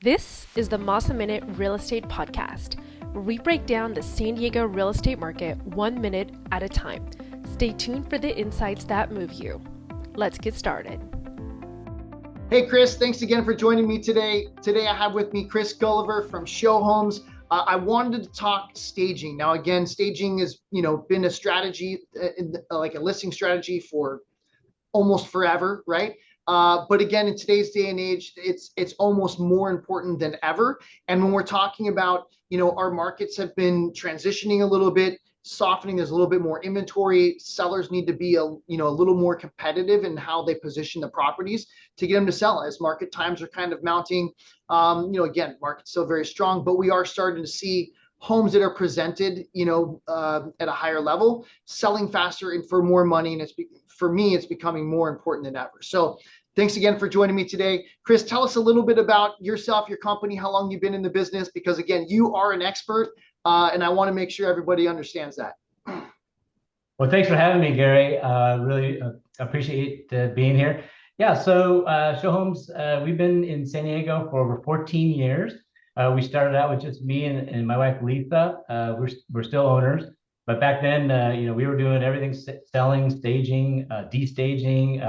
This is the Massa Minute Real Estate Podcast, where we break down the San Diego real estate market 1 minute at a time. Stay tuned for the insights that move you. Let's get started. Hey, Chris, thanks again for joining me today. Today I have with me Chris Gulliver from Show Homes. I wanted to talk staging. Now, again, staging has been a strategy, like a listing strategy for almost forever, right? But again, in today's day and age, it's almost more important than ever. And when we're talking about, our markets have been transitioning a little bit, softening. There's a little bit more inventory. Sellers need to be a little more competitive in how they position the properties to get them to sell as market times are kind of mounting. Again, market's still very strong, but we are starting to see homes that are presented, at a higher level, selling faster and for more money. And for me, it's becoming more important than ever. So thanks again for joining me today. Chris, tell us a little bit about yourself, your company, how long you've been in the business, because again, you are an expert, and I want to make sure everybody understands that. Well, thanks for having me, Gary. Really appreciate being here. Yeah, so Show Homes, we've been in San Diego for over 14 years. We started out with just me and my wife, Letha. We're still owners. But back then, we were doing everything, selling, staging, de-staging.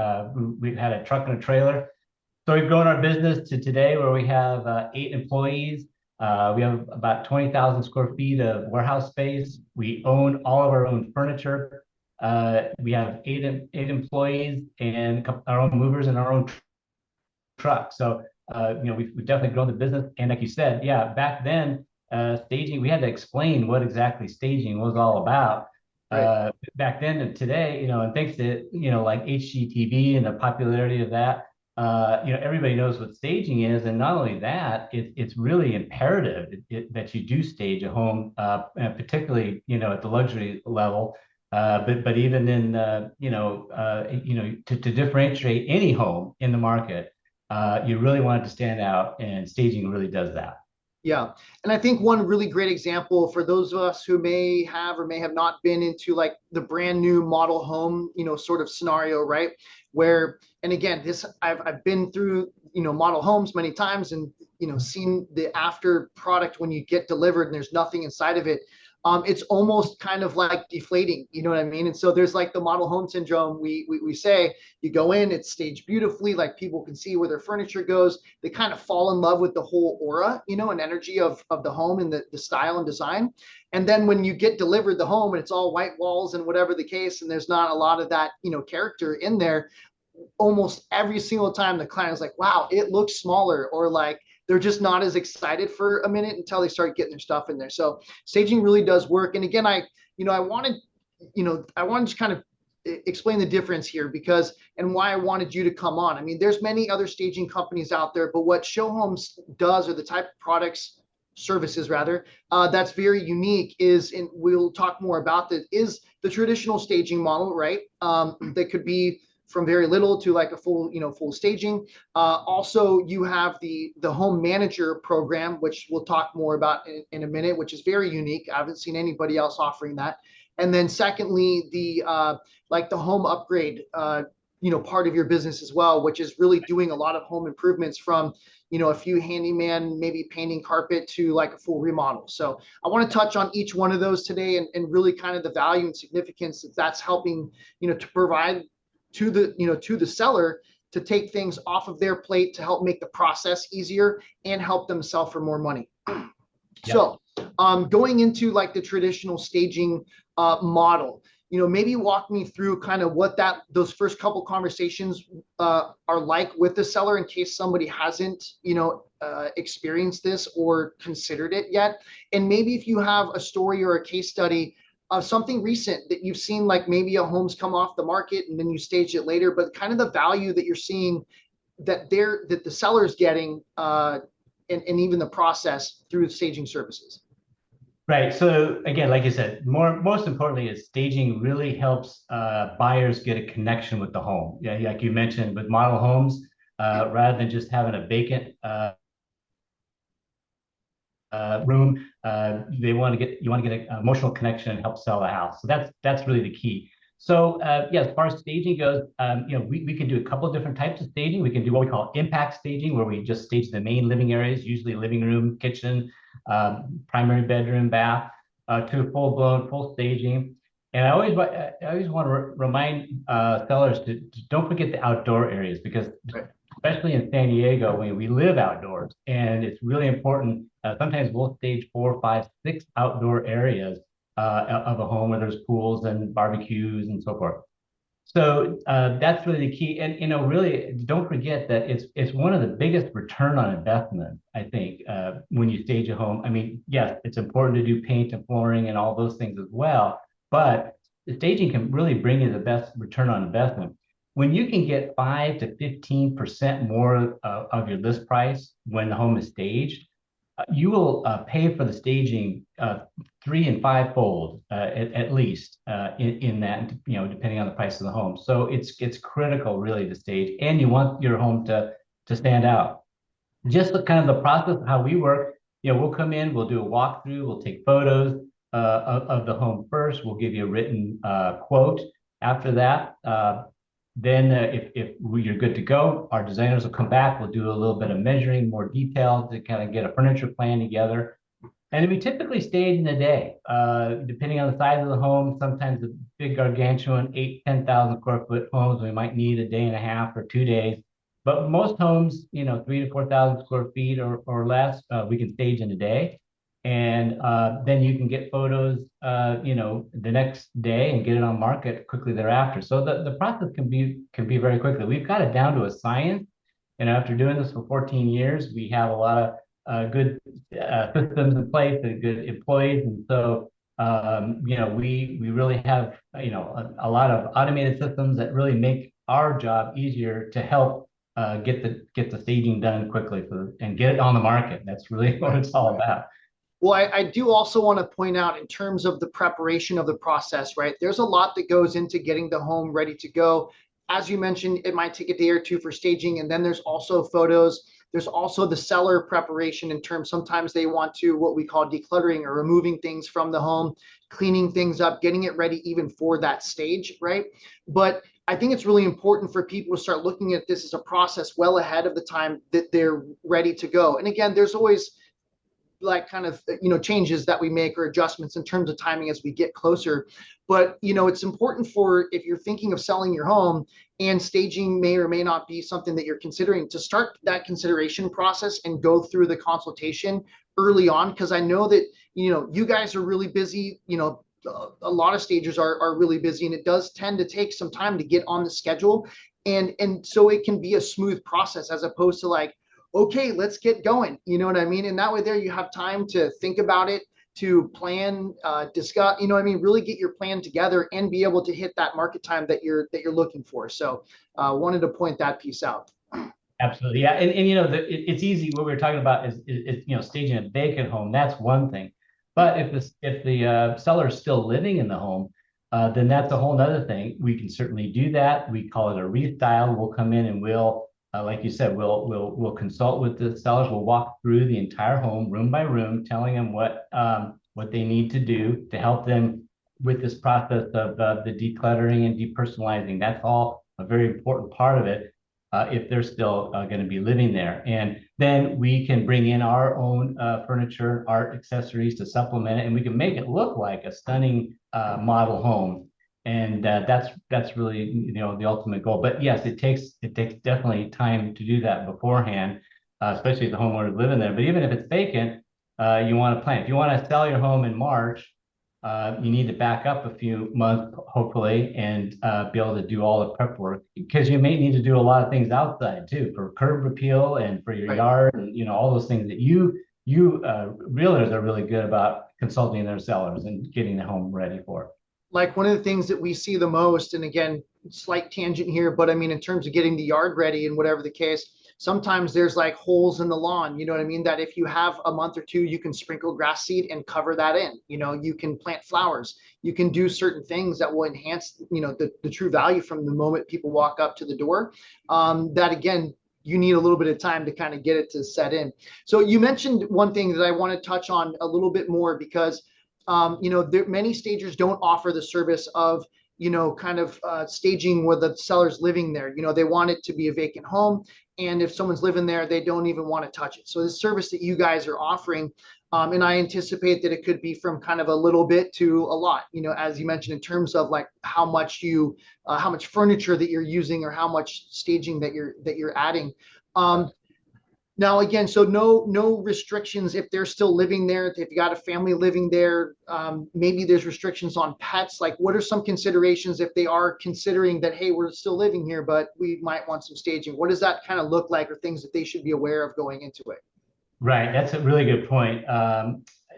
We had a truck and a trailer. So we've grown our business to today where we have 8 employees. We have about 20,000 square feet of warehouse space. We own all of our own furniture. We have eight employees and our own movers and our own truck. So, we've definitely grown the business. And like you said, yeah, back then, staging, we had to explain what exactly staging was all about. Right. Back then and today, and thanks to, like HGTV and the popularity of that, everybody knows what staging is. And not only that, it's really imperative that you do stage a home, and particularly, at the luxury level. But even in, to differentiate any home in the market, you really want it to stand out, and staging really does that. Yeah. And I think one really great example for those of us who may have or may have not been into like the brand new model home, sort of scenario, right? Where, and again, I've been through, model homes many times and, seen the after product when you get delivered and there's nothing inside of it. It's almost kind of like deflating, you know what I mean? And so there's like the model home syndrome. We say you go in, it's staged beautifully, like people can see where their furniture goes. They kind of fall in love with the whole aura, and energy of the home and the style and design. And then when you get delivered the home and it's all white walls and whatever the case, and there's not a lot of that, character in there, almost every single time the client is like, wow, it looks smaller, or like they're just not as excited for a minute until they start getting their stuff in there. So staging really does work. And again, I wanted to kind of explain the difference here because, and why I wanted you to come on. I mean, there's many other staging companies out there, but what Show Homes does, or the type of products, services rather, that's very unique is, and we'll talk more about that, is the traditional staging model, right? That could be from very little to like a full staging. Also, you have the home manager program, which we'll talk more about in a minute, which is very unique. I haven't seen anybody else offering that. And then secondly, the like the home upgrade, part of your business as well, which is really doing a lot of home improvements from, a few handyman, maybe painting carpet, to like a full remodel. So I want to touch on each one of those today, and really kind of the value and significance that's helping, to provide to the seller, to take things off of their plate, to help make the process easier and help them sell for more money. Yep. So going into like the traditional staging model, maybe walk me through kind of what those first couple conversations are like with the seller, in case somebody hasn't, experienced this or considered it yet. And maybe if you have a story or a case study of something recent that you've seen, like maybe a home's come off the market and then you stage it later, but kind of the value that you're seeing that the seller's getting, and even the process through staging services. Right. So again, like you said, most importantly is staging really helps buyers get a connection with the home. Yeah, like you mentioned with model homes, rather than just having a vacant room, you want to get an emotional connection and help sell the house. So that's really the key. So yeah, as far as staging goes, we can do a couple of different types of staging. We can do what we call impact staging, where we just stage the main living areas, usually living room, kitchen, primary bedroom, bath, to full-blown, full staging. And I always want to remind sellers to don't forget the outdoor areas, because especially in San Diego, we live outdoors, and it's really important. Sometimes we'll stage 4, 5, 6 outdoor areas of a home where there's pools and barbecues and so forth. So that's really the key. And really don't forget that it's one of the biggest return on investment, I think, when you stage a home. I mean, yes, it's important to do paint and flooring and all those things as well, but the staging can really bring you the best return on investment. When you can get 5 to 15% more of your list price when the home is staged, you will pay for the staging 3 and 5-fold at least in that, depending on the price of the home. So it's critical really to stage, and you want your home to stand out. Just the kind of the process of how we work, we'll come in, we'll do a walkthrough, we'll take photos of the home first, we'll give you a written quote. After that, then if you're good to go, our designers will come back. We'll do a little bit of measuring, more detail to kind of get a furniture plan together. And we typically stage in a day, depending on the size of the home. Sometimes the big gargantuan 10,000 square foot homes, we might need a day and a half or 2 days. But most homes, 3,000 to 4,000 square feet or less, we can stage in a day. And then you can get photos, the next day and get it on market quickly thereafter. So the process can be very quickly. We've got it down to a science. And after doing this for 14 years, we have a lot of good systems in place and good employees. And so, we really have, a lot of automated systems that really make our job easier to help get the staging done quickly and get it on the market. That's really what it's all about. Well, I do also want to point out in terms of the preparation of the process, right? There's a lot that goes into getting the home ready to go. As you mentioned, it might take a day or two for staging, and then there's also photos. There's also the seller preparation in terms, sometimes they want to what we call decluttering or removing things from the home, cleaning things up, getting it ready even for that stage, right? But I think it's really important for people to start looking at this as a process well ahead of the time that they're ready to go. And again, there's always like kind of changes that we make or adjustments in terms of timing as we get closer. But it's important for, if you're thinking of selling your home and staging may or may not be something that you're considering, to start that consideration process and go through the consultation early on, because I know that you guys are really busy. A lot of stagers are really busy, and it does tend to take some time to get on the schedule, and so it can be a smooth process as opposed to like, okay, let's get going. You know what I mean? And that way there you have time to think about it, to plan, discuss, really get your plan together and be able to hit that market time that you're looking for. So wanted to point that piece out. Absolutely. Yeah. And it's easy. What we were talking about is staging a vacant home. That's one thing. But if the seller is still living in the home, then that's a whole nother thing. We can certainly do that. We call it a restyle. We'll come in and we'll, like you said, we'll consult with the sellers. We'll walk through the entire home, room by room, telling them what they need to do to help them with this process of the decluttering and depersonalizing. That's all a very important part of it if they're still going to be living there. And then we can bring in our own furniture, art, accessories to supplement it, and we can make it look like a stunning model home. And that's really the ultimate goal. But yes, it takes definitely time to do that beforehand, especially if the homeowner is living there. But even if it's vacant, you want to plan. If you want to sell your home in March, you need to back up a few months, hopefully, and be able to do all the prep work, because you may need to do a lot of things outside too, for curb appeal and for your yard, and all those things that you realtors are really good about consulting their sellers and getting the home ready for. Like one of the things that we see the most, and again, slight tangent here, but I mean, in terms of getting the yard ready and whatever the case, sometimes there's like holes in the lawn, you know what I mean? That if you have a month or two, you can sprinkle grass seed and cover that in. You can plant flowers. You can do certain things that will enhance, the true value from the moment people walk up to the door. That again, you need a little bit of time to kind of get it to set in. So you mentioned one thing that I want to touch on a little bit more, because many stagers don't offer the service of kind of staging where the seller's living there. They want it to be a vacant home. And if someone's living there, they don't even want to touch it. So the service that you guys are offering, and I anticipate that it could be from kind of a little bit to a lot, as you mentioned, in terms of like how much furniture that you're using or how much staging that you're adding. Now, again, so no restrictions if they're still living there. If you got a family living there, maybe there's restrictions on pets. Like, what are some considerations if they are considering that, hey, we're still living here, but we might want some staging? What does that kind of look like, or things that they should be aware of going into it? Right, that's a really good point.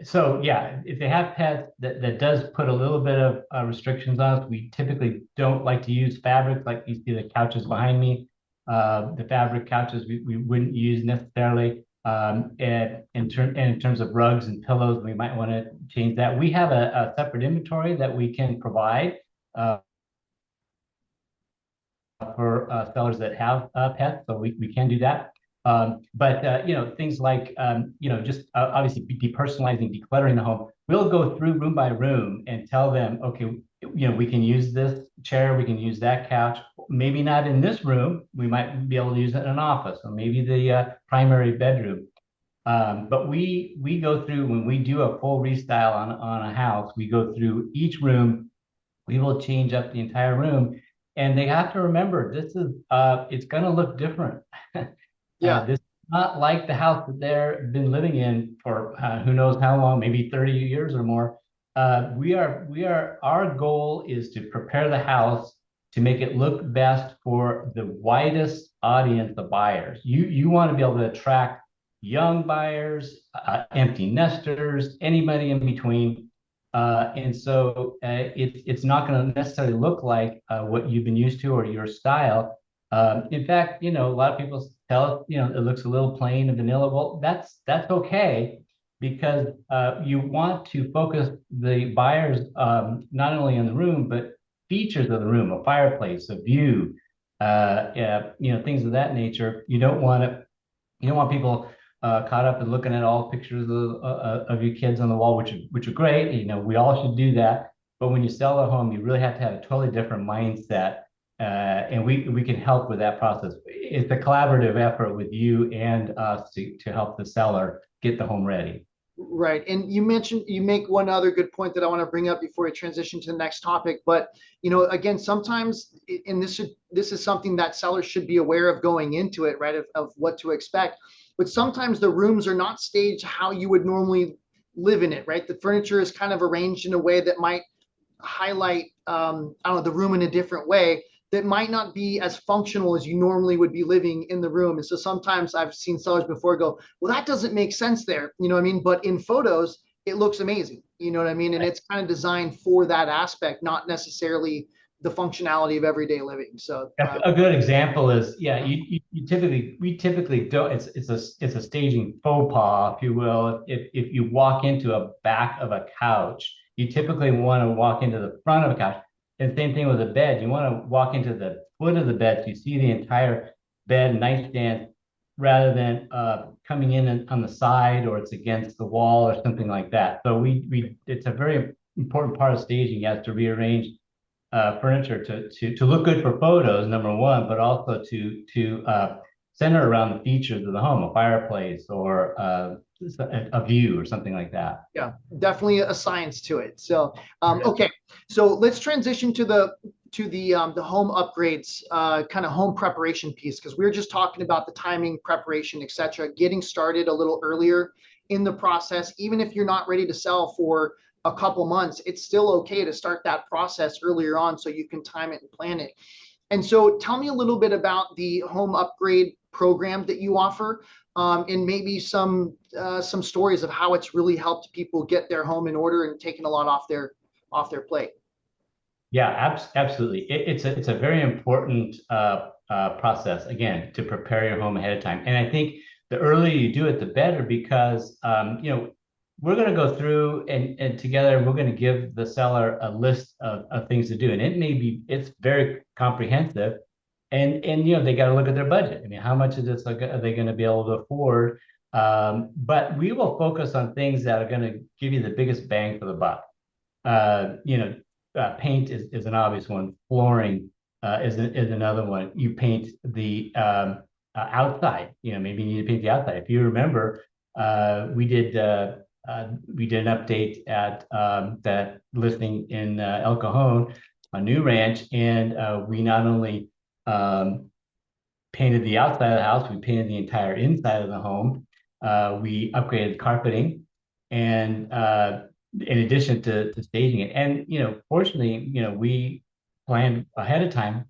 So yeah, if they have pets, that does put a little bit of restrictions on us. We typically don't like to use fabric, like you see the couches behind me. The fabric couches we wouldn't use necessarily. And in terms of rugs and pillows, we might want to change that. We have a separate inventory that we can provide for sellers that have pets, so we can do that. But things like just obviously depersonalizing, decluttering the home. We'll go through room by room and tell them, okay, we can use this chair, we can use that couch. Maybe not in this room. We might be able to use it in an office, or maybe the primary bedroom. But we go through, when we do a full restyle on a house, we go through each room. We will change up the entire room, and they have to remember this is it's going to look different. Yeah. This is not like the house that they've been living in for who knows how long, maybe 30 years or more. Our goal is to prepare the house to make it look best for the widest audience of buyers. You want to be able to attract young buyers, empty nesters, anybody in between. And so it's not going to necessarily look like what you've been used to or your style. In fact, a lot of people tell us, it looks a little plain and vanilla. Well, that's okay, because you want to focus the buyers not only in the room, but features of the room, a fireplace, a view, things of that nature. You don't want people caught up in looking at all pictures of your kids on the wall, which are great. We all should do that. But when you sell a home, you really have to have a totally different mindset. And we can help with that process. It's a collaborative effort with you and us to help the seller get the home ready. Right. And you make one other good point that I want to bring up before we transition to the next topic. But, again, sometimes, and this is something that sellers should be aware of going into it, right, of what to expect. But sometimes the rooms are not staged how you would normally live in it, right? The furniture is kind of arranged in a way that might highlight, the room in a different way, that might not be as functional as you normally would be living in the room. And so sometimes I've seen sellers before go, well, that doesn't make sense there. You know what I mean? But in photos, it looks amazing. You know what I mean? And it's kind of designed for that aspect, not necessarily the functionality of everyday living. So a good example is, we typically don't, it's a staging faux pas, if you will. If you walk into a back of a couch, you typically want to walk into the front of a couch. And same thing with a bed. You want to walk into the foot of the bed so you see the entire bed nightstand, rather than coming in on the side, or it's against the wall or something like that. So it's a very important part of staging. You have to rearrange furniture to look good for photos, number one, but also to center around the features of the home, a fireplace or a view or something like that. Yeah, definitely a science to it. So, okay, so let's transition to the home upgrades, kind of home preparation piece, because we were just talking about the timing, preparation, etc. Getting started a little earlier in the process, even if you're not ready to sell for a couple months, it's still okay to start that process earlier on so you can time it and plan it. And so tell me a little bit about the home upgrade program that you offer, and maybe some stories of how it's really helped people get their home in order and taken a lot off their plate. Yeah, absolutely. It's a very important process, again, to prepare your home ahead of time. And I think the earlier you do it, the better, because we're going to go through and together we're going to give the seller a list of things to do, and it's very comprehensive. And they got to look at their budget. I mean, how much of this are they going to be able to afford? But we will focus on things that are going to give you the biggest bang for the buck. paint is an obvious one. Flooring is another one. You paint the outside. Maybe you need to paint the outside. If you remember, we did an update at that listing in El Cajon, a new ranch, and we not only painted the outside of the house, we painted the entire inside of the home. We upgraded carpeting, and in addition to staging it. And fortunately, we planned ahead of time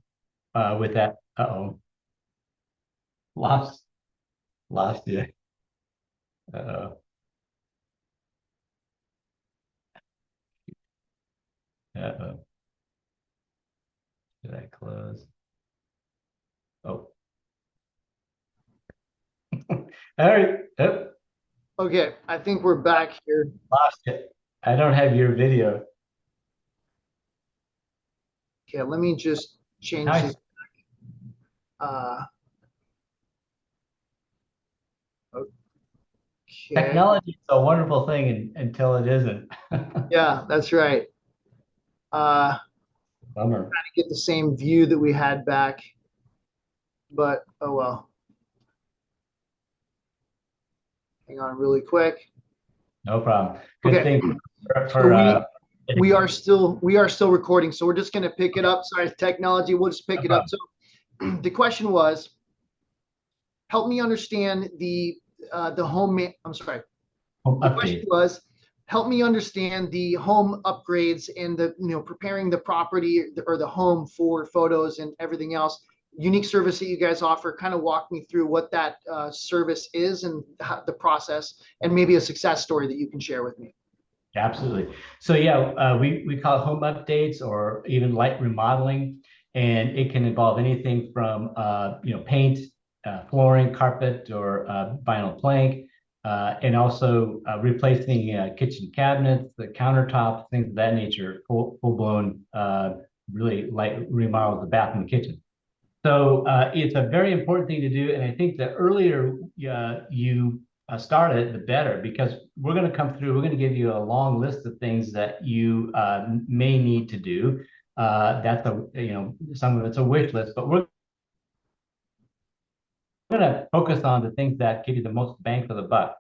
with that. Lost it. Uh-oh. Uh-oh. Did I close? Oh. All right. Oh, Okay, I think we're back here. lost it. I don't have your video. Okay, let me just change Nice. this. Okay. Technology is a wonderful thing until it isn't. Yeah, that's right. Bummer. Trying to get the same view that we had back, but oh well. Hang on really quick. No problem. Good Okay. thing So we are still recording, so we're just going to pick it up. Sorry, technology. We'll just pick it up. So the question was, help me understand the home. I'm sorry. home The update. question was, help me understand the home upgrades and the preparing the property or the home for photos and everything else. Unique service that you guys offer. Kind of walk me through what that service is and the process, and maybe a success story that you can share with me. Absolutely. So yeah, we call it home updates or even light remodeling, and it can involve anything from paint, flooring, carpet, or vinyl plank, and also replacing kitchen cabinets, the countertops, things of that nature. Full blown, really light remodel of the bathroom and kitchen. So it's a very important thing to do, and I think the earlier you start it, the better, because we're going to come through. We're going to give you a long list of things that you may need to do. That's some of it's a wish list, but we're going to focus on the things that give you the most bang for the buck.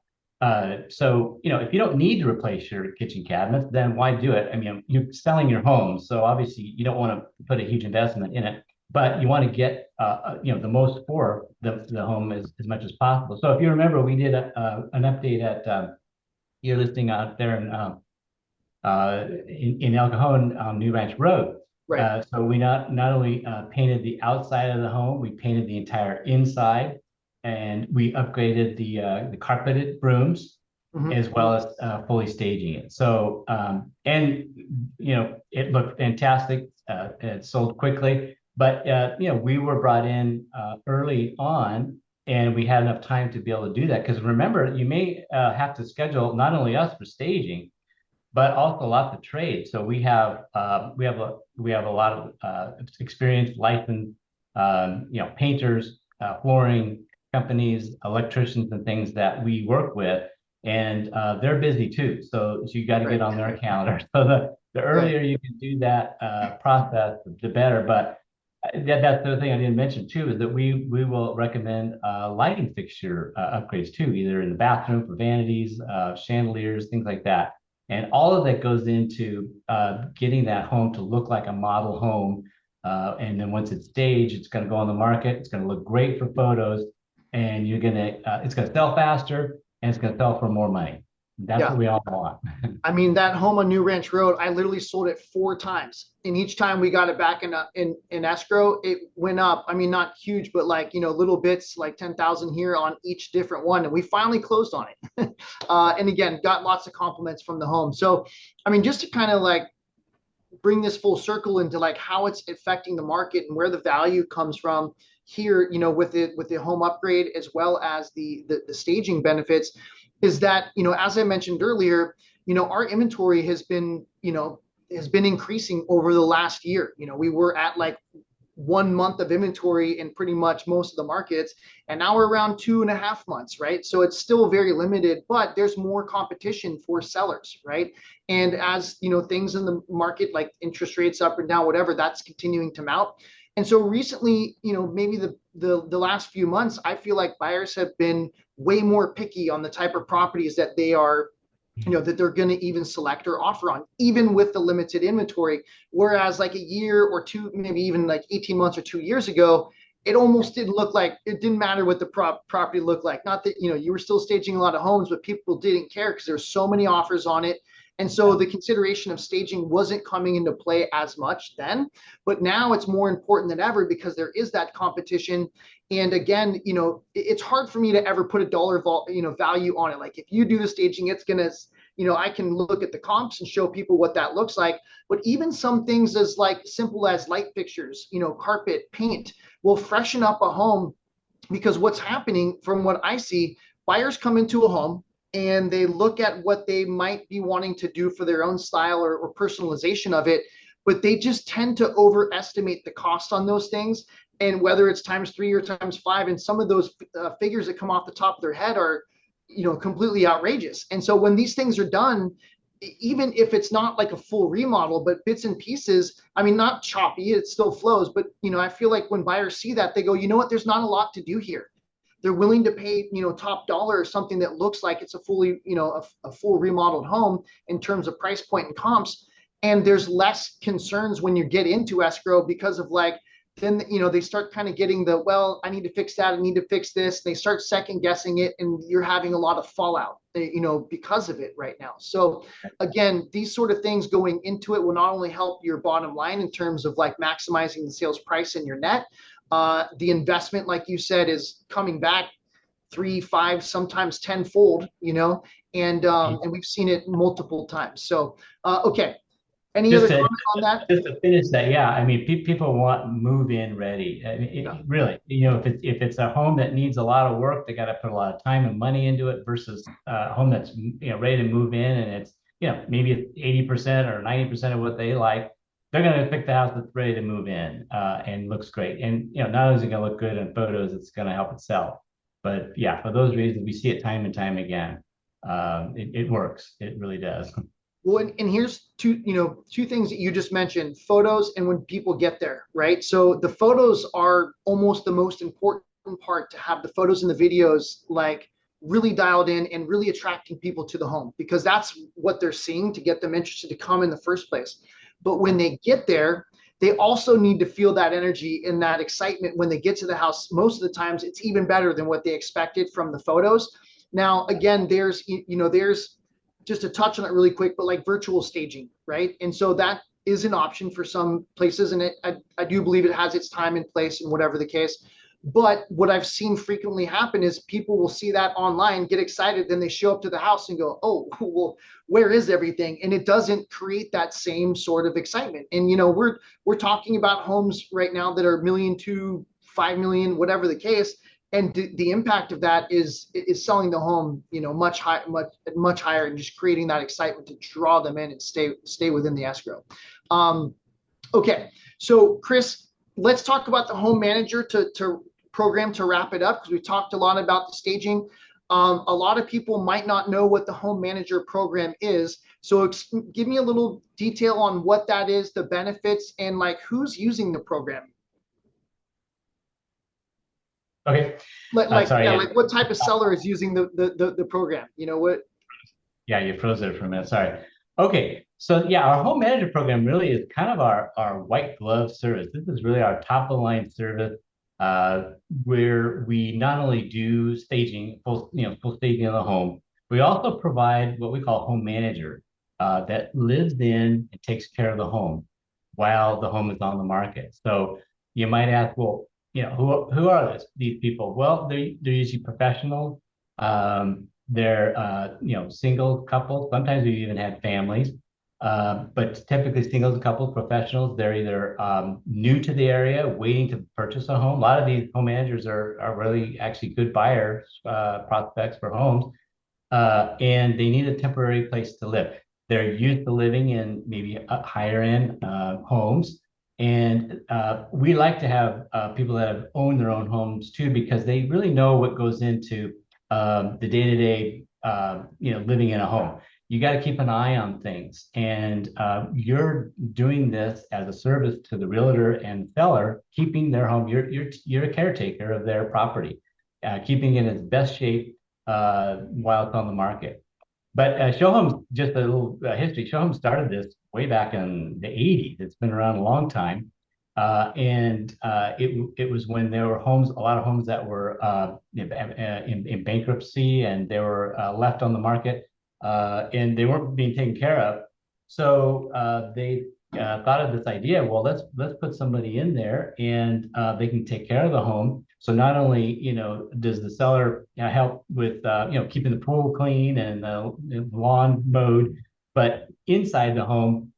So if you don't need to replace your kitchen cabinets, then why do it? I mean, you're selling your home, so obviously you don't want to put a huge investment in it, but you want to get the most for the home as much as possible. So if you remember, we did an update at your listing out there in El Cajon on New Ranch Road. Right. So we not only painted the outside of the home, we painted the entire inside, and we upgraded the carpeted rooms, as well as fully staging it. So and it looked fantastic. It sold quickly, but we were brought in early on, and we had enough time to be able to do that. Because remember, you may have to schedule not only us for staging, but also lots of trade. So we have a lot of experienced, licensed painters, flooring companies, electricians, and things that we work with, and they're busy too. So you got to get on their calendar. So the earlier you can do that process, the better. But that's the other thing I didn't mention too, is that we will recommend lighting fixture upgrades too, either in the bathroom for vanities, chandeliers, things like that. And all of that goes into getting that home to look like a model home. And then once it's staged, it's going to go on the market. It's going to look great for photos, and it's going to sell faster, and it's going to sell for more money. That's what we all want. I mean, that home on New Ranch Road, I literally sold it 4 times, and each time we got it back in escrow, it went up. I mean, not huge, but like little bits, like 10,000 here on each different one, and we finally closed on it. And again, got lots of compliments from the home. So, I mean, just to kind of like bring this full circle into like how it's affecting the market and where the value comes from here, with the home upgrade as well as the staging benefits, is that, as I mentioned earlier, our inventory has been increasing over the last year. We were at like 1 month of inventory in pretty much most of the markets. And now we're around 2.5 months, right? So it's still very limited, but there's more competition for sellers, right? And as things in the market, like interest rates up and down, whatever, that's continuing to mount. And so recently, maybe the last few months, I feel like buyers have been way more picky on the type of properties that they are that they're going to even select or offer on, even with the limited inventory. Whereas like a year or two, maybe even like 18 months or 2 years ago, it almost didn't look like, it didn't matter what the property looked like. Not that, you were still staging a lot of homes, but people didn't care because there's so many offers on it. And so the consideration of staging wasn't coming into play as much then, but now it's more important than ever because there is that competition. And again, it's hard for me to ever put a dollar value on it. Like if you do the staging, it's going to, I can look at the comps and show people what that looks like. But even some things as like simple as light fixtures, carpet, paint will freshen up a home, because what's happening from what I see, buyers come into a home and they look at what they might be wanting to do for their own style or personalization of it, but they just tend to overestimate the cost on those things. And whether it's times 3 or times 5, and some of those figures that come off the top of their head are, completely outrageous. And so when these things are done, even if it's not like a full remodel, but bits and pieces, I mean, not choppy, it still flows. But, I feel like when buyers see that, they go, you know what, there's not a lot to do here. They're willing to pay, top dollar or something that looks like it's a fully, a full remodeled home in terms of price point and comps. And there's less concerns when you get into escrow because of like, then, they start kind of getting the, well, I need to fix that. I need to fix this. They start second guessing it, and you're having a lot of fallout, because of it right now. So again, these sort of things going into it will not only help your bottom line in terms of like maximizing the sales price and your net, the investment, like you said, is coming back 3, 5, sometimes tenfold, and we've seen it multiple times. So, okay. Any other comment on that? Just to finish that, yeah. I mean, people want move-in ready. I mean, really, if it's a home that needs a lot of work, they got to put a lot of time and money into it versus a home that's ready to move in, and it's maybe it's 80% or 90% of what they like. They're going to pick the house that's ready to move in and looks great. And not only is it going to look good in photos, it's going to help it sell. But yeah, for those reasons, we see it time and time again. It works. It really does. Well, and here's two things that you just mentioned: photos and when people get there, right? So the photos are almost the most important part, to have the photos and the videos like really dialed in and really attracting people to the home, because that's what they're seeing to get them interested to come in the first place. But when they get there, they also need to feel that energy and that excitement when they get to the house. Most of the times it's even better than what they expected from the photos. Now, again, there's just to touch on it really quick, but like virtual staging, right? And so that is an option for some places, and I do believe it has its time and place and whatever the case. But what I've seen frequently happen is people will see that online, get excited, then they show up to the house and go, oh, well, where is everything? And it doesn't create that same sort of excitement. And we're talking about homes right now that are $1 million to $5 million, whatever the case. And the impact of that is selling the home, much higher, and just creating that excitement to draw them in and stay within the escrow. Okay, so Chris, let's talk about the home manager to program to wrap it up, because we talked a lot about the staging. A lot of people might not know what the home manager program is. So give me a little detail on what that is, the benefits, and like who's using the program. Okay. Like what type of seller is using the program? What? Yeah, you froze there for a minute. Sorry. Okay. So yeah, our home manager program really is kind of our white glove service. This is really our top of the line service, where we not only do staging, full staging of the home, we also provide what we call home manager, that lives in and takes care of the home while the home is on the market. So you might ask, well, who are these people? Well, they're usually professionals. They're single couples. Sometimes we even had families, but typically single couples, professionals. They're either new to the area, waiting to purchase a home. A lot of these home managers are really actually good buyers, prospects for homes, and they need a temporary place to live. They're used to living in maybe higher end homes, And we like to have people that have owned their own homes too, because they really know what goes into the day-to-day, living in a home. You got to keep an eye on things, and you're doing this as a service to the realtor and seller, keeping their home. You're a caretaker of their property, keeping it in its best shape while it's on the market. But Show Homes, just a little history. Show Homes started this way back in the '80s. It's been around a long time, and it was when there were a lot of homes that were in bankruptcy, and they were left on the market, and they weren't being taken care of. So they thought of this idea. Well, let's put somebody in there, and they can take care of the home. So not only does the seller help with keeping the pool clean and the lawn mowed, but inside the home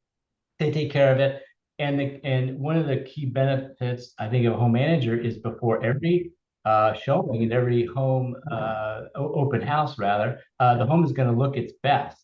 they take care of it. And one of the key benefits, I think, of a home manager is before every showing and every home open house, rather, the home is going to look its best.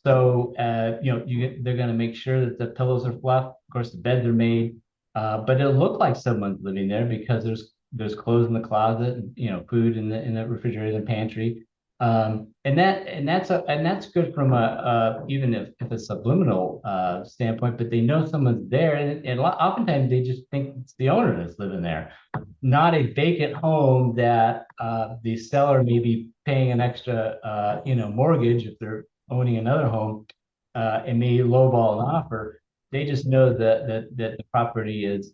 So they're going to make sure that the pillows are fluffed. Of course, the beds are made, but it'll look like someone's living there because there's clothes in the closet, food in the refrigerator and pantry, and that's good from a even if a subliminal standpoint. But they know someone's there, and oftentimes they just think it's the owner that's living there, not a vacant home that the seller may be paying an extra mortgage if they're owning another home, and may lowball an offer. They just know that the property is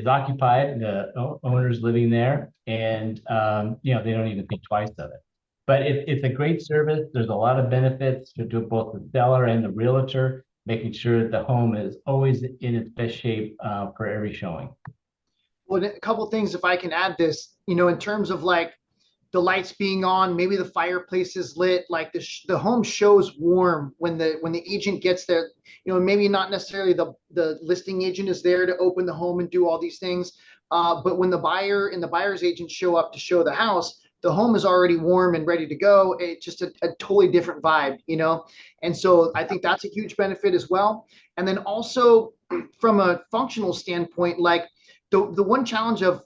occupied, the owner's living there, and they don't even think twice of it. But it's a great service. There's a lot of benefits to both the seller and the realtor, making sure that the home is always in its best shape for every showing. Well, a couple of things, if I can add this, in terms of like the lights being on, maybe the fireplace is lit, like the home shows warm when the agent gets there. Maybe not necessarily the listing agent is there to open the home and do all these things, but when the buyer and the buyer's agent show up to show the house, the home is already warm and ready to go. It's just a totally different vibe, and so I think that's a huge benefit as well. And then also from a functional standpoint, like the one challenge of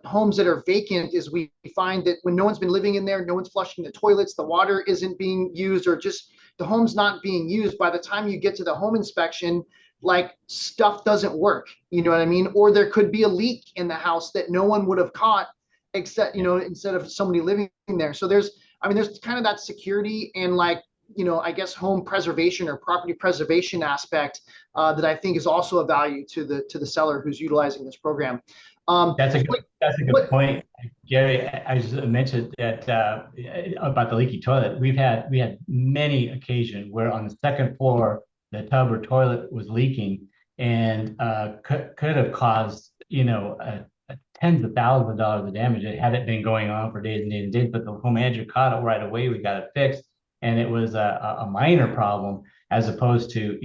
homes that are vacant is we find that when no one's been living in there, no one's flushing the toilets, the water isn't being used, or just the home's not being used. By the time you get to the home inspection, like stuff doesn't work, you know what I mean? Or there could be a leak in the house that no one would have caught except, instead of somebody living there. So there's kind of that security and I guess home preservation or property preservation aspect that I think is also a value to the seller who's utilizing this program. That's a good point, Gary. I just mentioned that about the leaky toilet. We had many occasions where on the second floor the tub or toilet was leaking, and could have caused tens of thousands of dollars of damage. It had been going on for days and days and days, but the home manager caught it right away. We got it fixed, and it was a minor problem as opposed to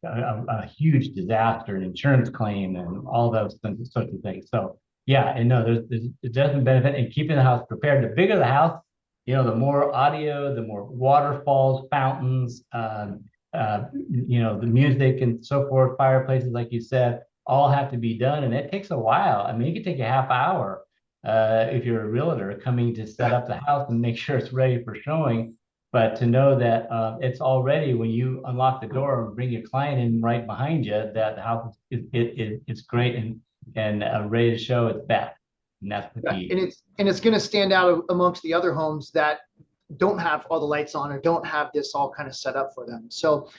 a huge disaster, an insurance claim, and all those sorts of things. So yeah, and no, there's it doesn't benefit in keeping the house prepared. The bigger the house, the more audio, the more waterfalls, fountains, the music and so forth, fireplaces, like you said, all have to be done, and it takes a while. I mean, it could take a half hour if you're a realtor coming to set up the house and make sure it's ready for showing. But to know that it's already, when you unlock the door and bring your client in right behind you, that the house it's great and ready to show its best. And that's the key. And it's going to stand out amongst the other homes that don't have all the lights on or don't have this all kind of set up for them. So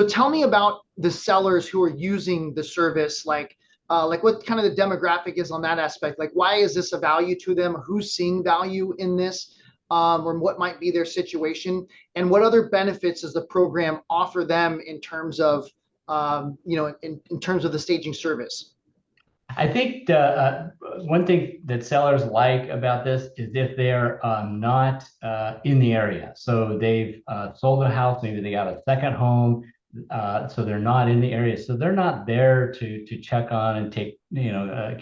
tell me about the sellers who are using the service, like what kind of the demographic is on that aspect. Like, why is this a value to them? Who's seeing value in this? Or what might be their situation, and what other benefits does the program offer them in terms of, in terms of the staging service? I think the one thing that sellers like about this is if they're not in the area. So they've sold a house, maybe they got a second home, so they're not in the area. So they're not there to check on and take,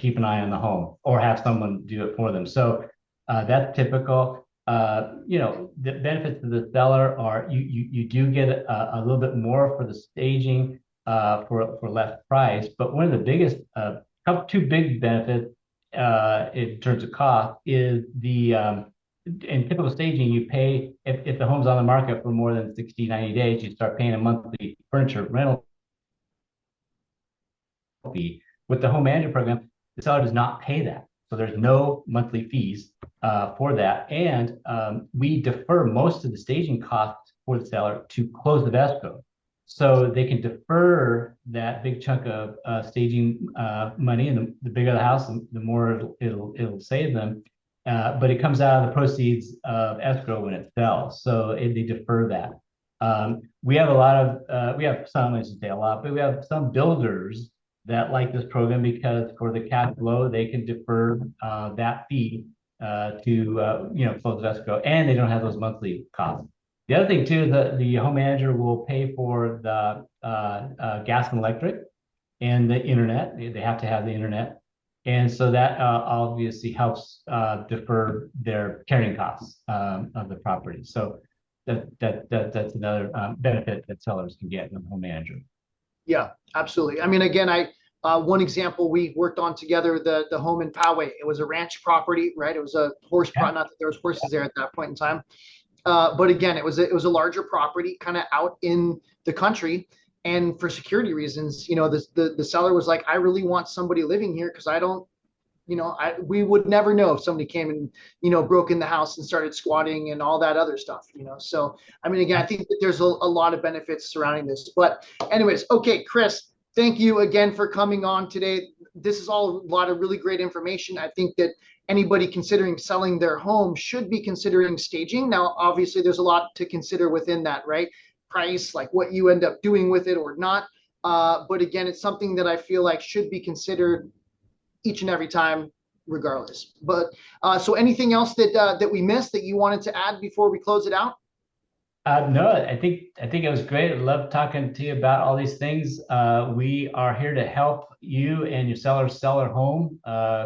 keep an eye on the home or have someone do it for them. So that's typical. The benefits to the seller are you do get a little bit more for the staging. for less price. But one of the biggest, two big benefits in terms of cost is in typical staging, you pay, if the home's on the market for more than 60, 90 days, you start paying a monthly furniture rental fee. With the home manager program, the seller does not pay that. So there's no monthly fees for that. And we defer most of the staging costs for the seller to close the escrow. So they can defer that big chunk of staging money, and the bigger the house, the more it'll save them. But it comes out of the proceeds of escrow when it sells. So they defer that. We have we have some, I should say a lot, but we have some builders that like this program because for the cash flow, they can defer that fee to close escrow, and they don't have those monthly costs. The other thing too is that the home manager will pay for the gas and electric and the internet. They have to have the internet, and so that obviously helps defer their carrying costs of the property. So that's another benefit that sellers can get from the home manager. Yeah, absolutely. I mean, again, one example we worked on together, the home in Poway. It was a ranch property, right? It was a horse, not that there was horses there at that point in time. But again, it was a larger property kind of out in the country. And for security reasons, the seller was like, I really want somebody living here because I don't, we would never know if somebody came and, broke in the house and started squatting and all that other stuff, So, I mean, again, I think that there's a lot of benefits surrounding this. But anyways, okay, Chris, thank you again for coming on today. This is all a lot of really great information. I think that anybody considering selling their home should be considering staging. Now, obviously, there's a lot to consider within that, right? Price, like what you end up doing with it or not. But again, it's something that I feel like should be considered each and every time, regardless. But so anything else that we missed that you wanted to add before we close it out? No, I think it was great. I love talking to you about all these things. We are here to help you and your sellers sell their home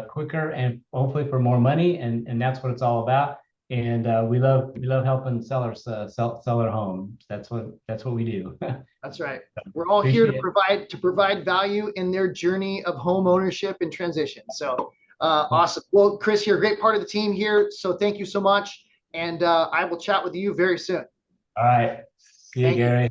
quicker and hopefully for more money, and that's what it's all about. And we love helping sellers sell their homes. That's what we do. That's right. We're all here to provide value in their journey of home ownership and transition. So awesome. Well, Chris, you're a great part of the team here. So thank you so much. And I will chat with you very soon. All right. See you, Gary.